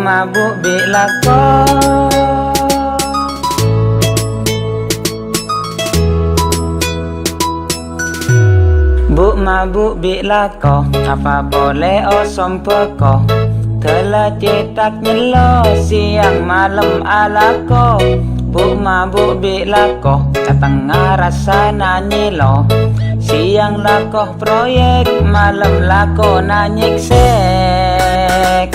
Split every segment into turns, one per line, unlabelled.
mabuk bila ko Buk mabuk bila ko apa boleh osom peko telah cetak nyelo siang malam ala ko Buk mabuk bila ko katengah rasa nanyelo siang lakoh proyek malam lako nanyik sek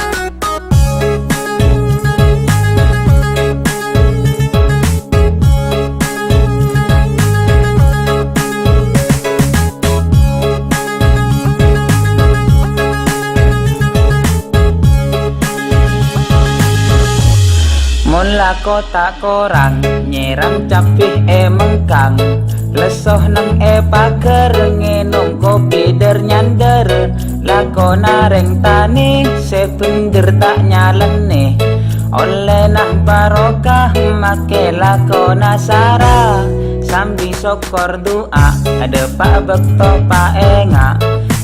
Mula ko tak korang nyiram capih mengkang lesoh nang paker nginum kopi der nyander lako nareng tani sepender tak nyalene oleh nah barokah make lako nasara sambil sokor doa ada pak bekto pak enga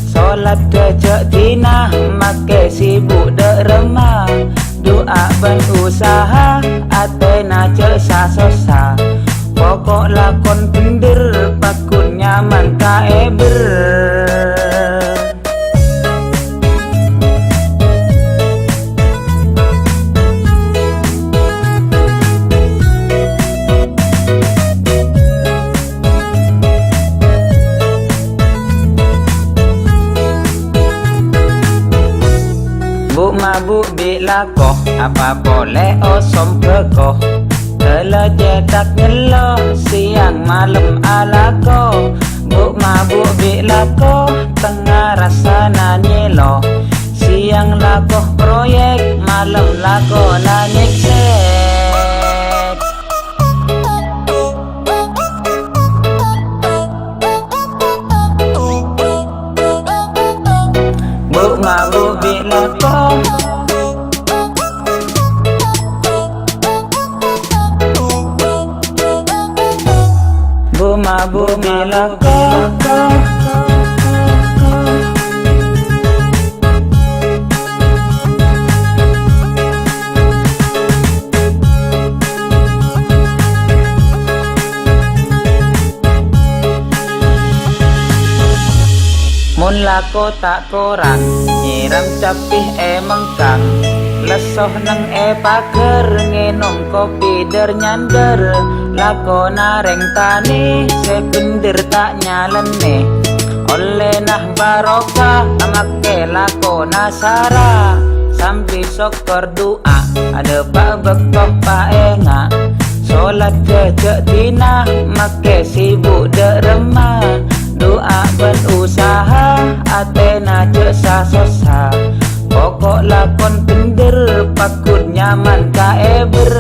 solat kejek dina make sibuk dek remah doa ben usaha atena cek sasosa pokok lakon pender pakun nyaman kaeber Buk mabuk bila ko apa boleh osom peko telah cetak nyelo siang malam ala ko Buk mabuk bila ko tengah rasa nanyelo siang lakoh proyek malam lako nanyik sek Buk mabuk bila ko Buk mabuk bila ko Mun lako tak korang nyiram capih mengkang lesoh nang paker nginum kopi der nyander lako nareng tani sepender tak nyalene oleh nah barokah make lako nasara sambil sokor doa ada pak bekto pak enga solat kejek dina make sibuk dek remah doa ben usaha atena cek sasosa pokok lakon pender pakut nyaman kaeber